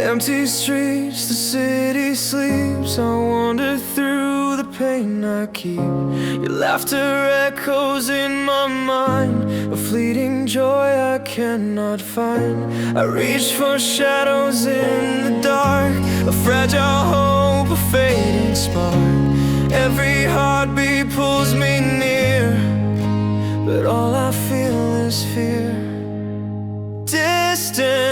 Empty streets, the city sleeps. I wander through the pain I keep. Your laughter echoes in my mind, a fleeting joy I cannot find. I reach for shadows in the dark, a fragile hope, a fading spark. Every heartbeat pulls me near, but all I feel is fear. Distant